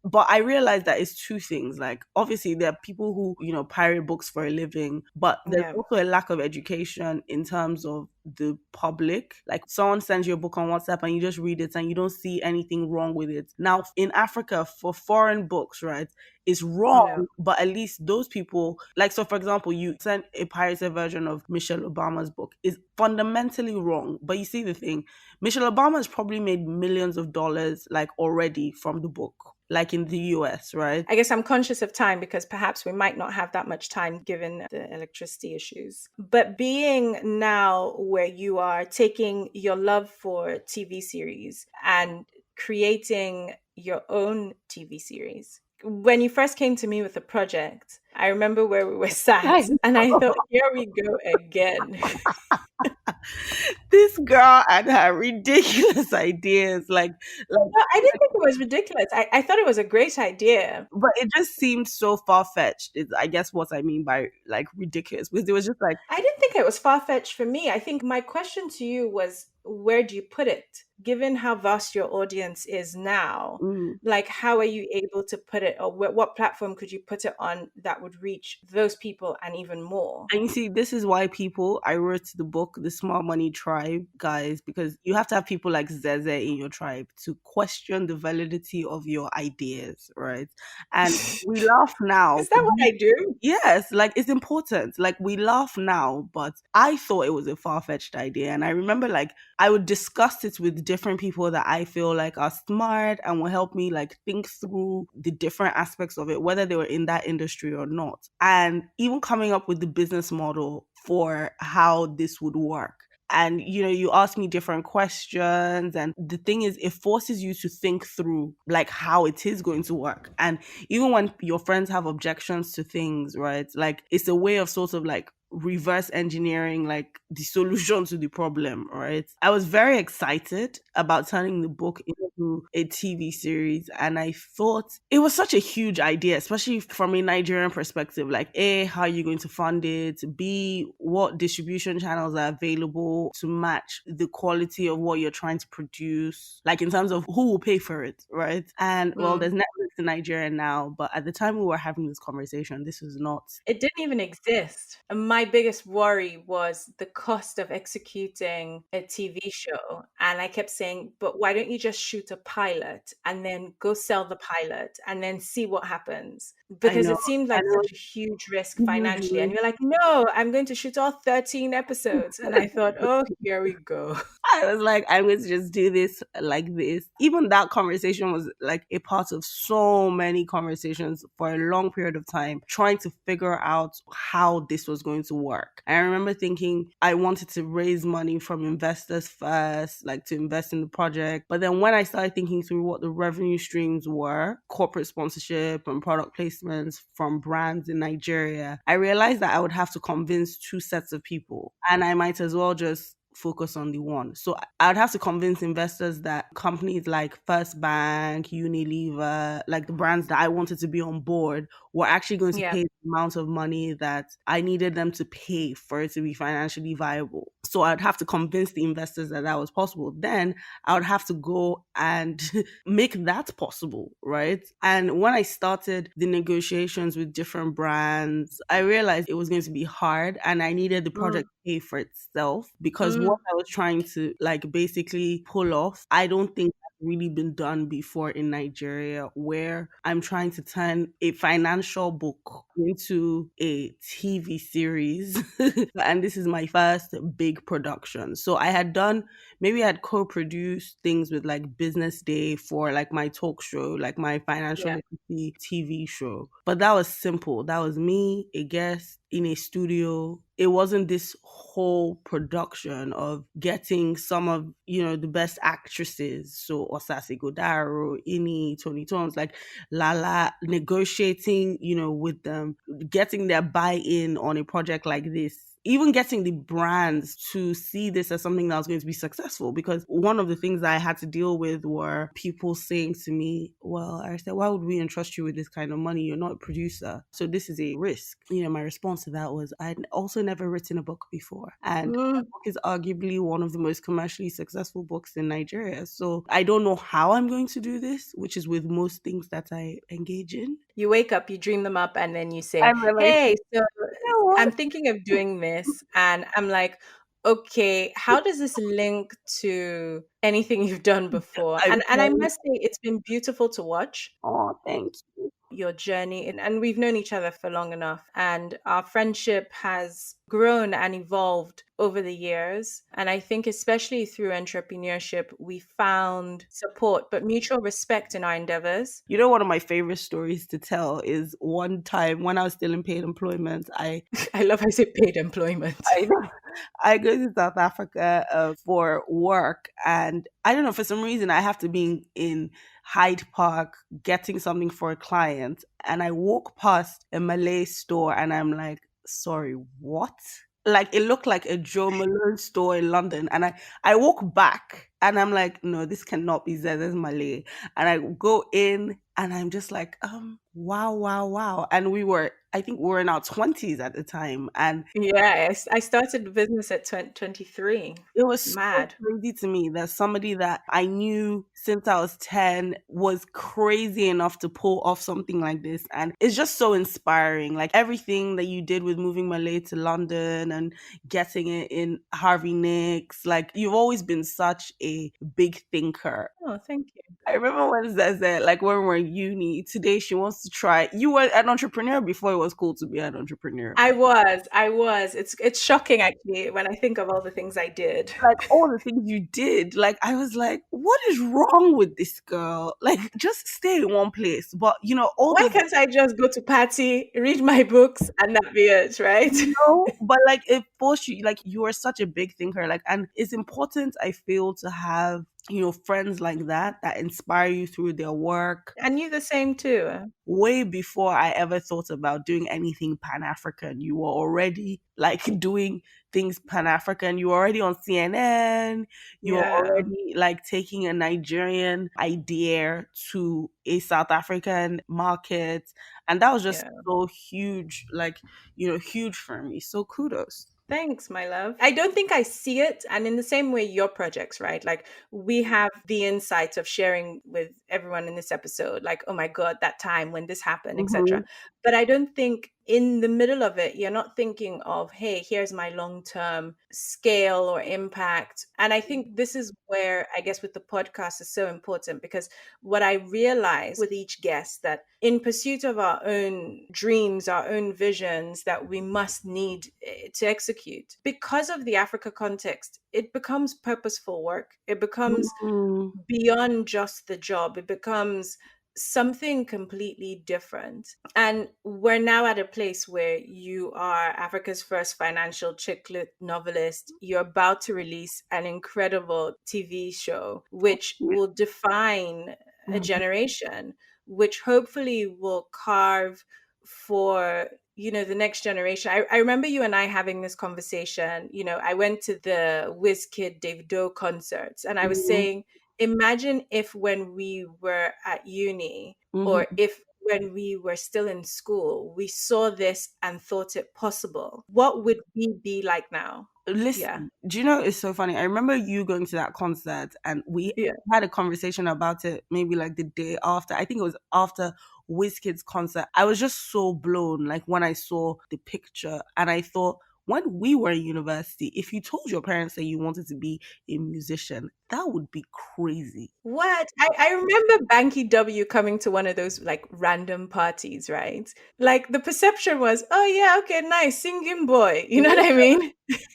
but I realized that it's two things. Like, obviously, there are people who, pirate books for a living, but there's Yeah. also a lack of education in terms of the public. Like, someone sends you a book on WhatsApp and you just read it and you don't see anything wrong with it. Now, in Africa, for foreign books, right, it's Yeah. wrong, but at least those people, like, so for example, you send a pirated version of Michelle Obama's book, is fundamentally wrong. But you see the thing, Michelle Obama has probably made millions of dollars, like, already from the book, like in the US, right? I guess I'm conscious of time because perhaps we might not have that much time given the electricity issues. But being now where you are taking your love for TV series and creating your own TV series. When you first came to me with the project, I remember where we were Like, sat and I thought, here we go again. this girl and her ridiculous ideas, No, I didn't think it was ridiculous. I thought it was a great idea. but it just seemed so far fetched. Is I guess what I mean by like ridiculous, because it was just like, I didn't think it was far fetched for me. I think my question to you was, where do you put it? Given how vast your audience is now, mm. like, how are you able to put it, or what platform could you put it on that would reach those people and even more? And you see, this is why I wrote the book, The Small Money Tribe, guys, because you have to have people like Zeze in your tribe to question the validity of your ideas, right? And we laugh now. Is that what I do? Yes, like it's important. Like we laugh now, but I thought it was a far fetched idea. And I remember like I would discuss it with different people that I feel like are smart and will help me like think through the different aspects of it, whether they were in that industry or not. And even coming up with the business model for how this would work. And you ask me different questions, and the thing is it forces you to think through like how it is going to work. And even when your friends have objections to things, right, like it's a way of sort of like reverse engineering like the solution to the problem, right? I was very excited about turning the book into a TV series, and I thought it was such a huge idea, especially from a Nigerian perspective. Like, A, how are you going to fund it? B, what distribution channels are available to match the quality of what you're trying to produce, like in terms of who will pay for it, right? And well, Mm. there's Netflix in Nigeria now, but at the time we were having this conversation, this was not. It didn't even exist. And my biggest worry was the cost of executing a TV show. And I kept saying, but why don't you just shoot a pilot and then go sell the pilot and then see what happens? I Because know. it seemed And like it was such a huge risk huge financially. And risk. you're like, no, I'm going to shoot all 13 episodes. And I thought, oh, here we go. I was like, I'm going to just do this like this. Even that conversation was like a part of so many conversations for a long period of time, trying to figure out how this was going to work. And I remember thinking I wanted to raise money from investors first, like to invest in the project. But then when I started thinking through what the revenue streams were, corporate sponsorship and product placements from brands in Nigeria, I realized that I would have to convince two sets of people. And I might as well just focus on the one. So I would have to convince investors that companies like First Bank, Unilever, like the brands that I wanted to be on board, were actually going to Yeah. pay the amount of money that I needed them to pay for it to be financially viable. So I'd have to convince the investors that that was possible. Then I would have to go and make that possible, right? And when I started the negotiations with different brands, I realized it was going to be hard and I needed the Mm, project to pay for itself, because what mm, I was trying to like basically pull off, I don't think really been done before in Nigeria, where I'm trying to turn a financial book into a TV series. And this is my first big production. So I had done, maybe I had co-produced things with like Business Day for like my talk show, like my financial yeah. literacy TV show. But that was simple. That was me, a guest in a studio. It wasn't this whole production of getting some of, the best actresses. So Osasi Godaro, Ini, Tony Tones, like Lala, negotiating, with them, getting their buy-in on a project like this. even getting the brands to see this as something that was going to be successful. Because one of the things that I had to deal with were people saying to me, well, I said, why would we entrust you with this kind of money? You're not a producer. So this is a risk. My response to that was, I'd also never written a book before. And Mm. book is arguably one of the most commercially successful books in Nigeria. So I don't know how I'm going to do this, which is with most things that I engage in. You wake up, you dream them up, and then you say, And then like, hey, so you know I'm what? thinking of doing this. And I'm like, okay, how does this link to anything you've done before? I'm And I telling must say, it's been beautiful to watch oh, thank you. your journey. And we've known each other for long enough. And our friendship has grown and evolved over the years. And I think, especially through entrepreneurship, we found support, but mutual respect in our endeavors. One of my favorite stories to tell is one time when I was still in paid employment, I love how you say paid employment. I I go to South Africa for work, and I don't know, for some reason I have to be in Hyde Park getting something for a client, and I walk past a Malay store, and I'm like, sorry, what? Like it looked like a Joe Malone store in London, and I walk back, and I'm like, no, this cannot be Zez's Malay, and I go in, and I'm just like, wow, wow, wow, and I think we were in our 20s at the time, and Yeah, I started the business at 23. it was so Mad. crazy to me that somebody that I knew since I was 10 was crazy enough to pull off something like this. And it's just so inspiring. Like everything that you did with moving Malay to London and getting it in Harvey Nicks, like you've always been such a big thinker. Oh, thank you. I remember when Zeze, like when we were in uni, today she wants to try. You were an entrepreneur before it was cool to be an entrepreneur. I was. It's shocking actually when I think of all the things I did. Like all the things you did, like I was like, what is wrong with this girl? Like just stay in one place. But all Why those can't I just go to party, read my books, and that be it, right? but like it forced you, like you are such a big thinker. Like, and it's important, I feel, to have, friends like that inspire you through their work. And you the same too. Way before I ever thought about doing anything Pan African, you were already like doing things Pan African. You were already on CNN. You were Yeah, already like taking a Nigerian idea to a South African market. And that was just yeah. so huge, like, huge for me. So kudos. Thanks, my love. I don't think I see it. And in the same way, your projects, right? Like we have the insights of sharing with everyone in this episode, like, oh my God, that time when this happened, etc. Hmm. But I don't think in the middle of it, you're not thinking of, hey, here's my long-term scale or impact. And I think this is where I guess with the podcast is so important because what I realize with each guest that in pursuit of our own dreams, our own visions that we must need to execute, because of the Africa context, it becomes purposeful work. It becomes Hmm. beyond just the job. It becomes something completely different. And we're now at a place where you are Africa's first financial chick lit novelist. You're about to release an incredible TV show, which will define a generation, which hopefully will carve for the next generation. I remember you and I having this conversation. I went to the Wizkid Davido concerts and I was Hmm. saying, imagine if when we were at uni or Hmm. if when we were still in school, we saw this and thought it possible. What would we be like now? Yeah. Listen, do you know it's so funny? I remember you going to that concert and we Yeah. had a conversation about it maybe like the day after. I think it was after Wizkid's concert. I was just so blown like when I saw the picture and I thought when we were in university, if you told your parents that you wanted to be a musician, that would be crazy. What? I remember Banky W coming to one of those like random parties, right? Like the perception was, oh yeah, okay, nice, singing boy. You know what I mean?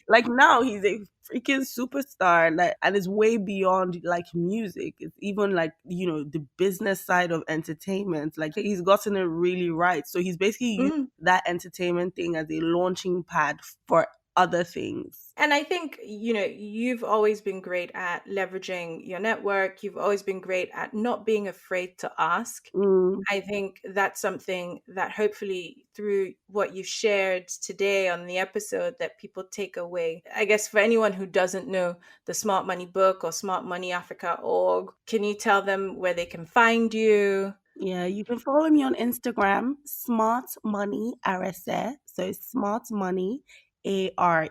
Like now he's a freaking superstar, like, and it's way beyond like music. It's even like the business side of entertainment. Like he's gotten it really right. So he's basically used Mm. that entertainment thing as a launching pad for other things. And I think, you've always been great at leveraging your network. You've always been great at not being afraid to ask. Mm, I think that's something that hopefully through what you shared today on the episode that people take away. I guess for anyone who doesn't know the Smart Money book or Smart Money Africa org, can you tell them where they can find you? yeah, you can follow me on Instagram, Smart Money Arese. So Smart Money Arese.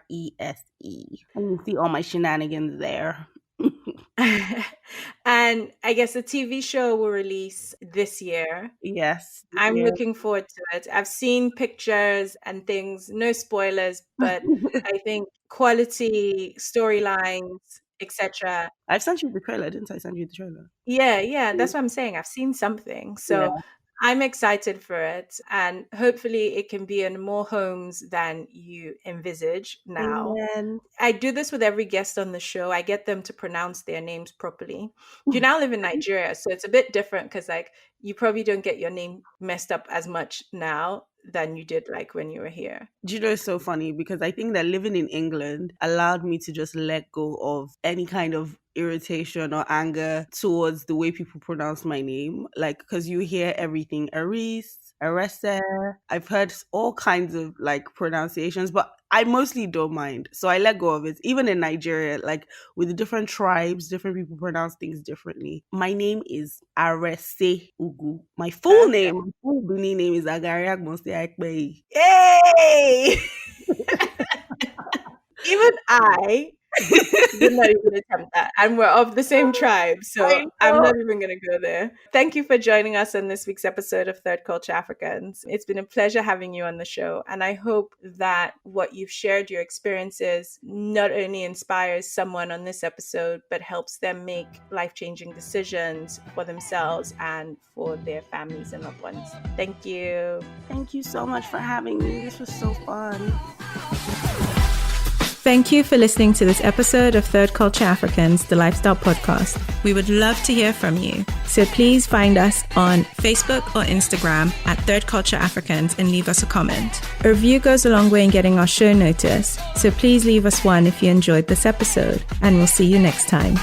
And you see all my shenanigans there. And I guess the TV show will release this year. Yes. I'm Yeah. looking forward to it. I've seen pictures and things, no spoilers, but I think quality, storylines, etc. I've sent you the trailer, didn't I send you the trailer? Yeah, that's what I'm saying. I've seen something. Yeah. So I'm excited for it. And hopefully it can be in more homes than you envisage now. Amen. I do this with every guest on the show. I get them to pronounce their names properly. You now live in Nigeria, so it's a bit different because like you probably don't get your name messed up as much now than you did like when you were here. Do you know, it's so funny because I think that living in England allowed me to just let go of any kind of irritation or anger towards the way people pronounce my name. Like, because you hear everything, Arese. I've heard all kinds of like pronunciations, but I mostly don't mind. So I let go of it. Even in Nigeria, like with the different tribes, different people pronounce things differently. My name is Arese Ugwu. My full Okay. name, my full Benin name is Agari Agbonse Aikpei. Yay! Even I did not even attempt that. And we're of the same tribe, so I I'm know. not even going to go there. Thank you for joining us on this week's episode of Third Culture Africans. It's been a pleasure having you on the show. And I hope that what you've shared, your experiences, not only inspires someone on this episode, but helps them make life-changing decisions for themselves and for their families and loved ones. Thank you. Thank you so much for having me. This was so fun. Thank you for listening to this episode of Third Culture Africans, the Lifestyle Podcast. We would love to hear from you. So please find us on Facebook or Instagram at Third Culture Africans and leave us a comment. A review goes a long way in getting our show noticed. So please leave us one if you enjoyed this episode, and we'll see you next time.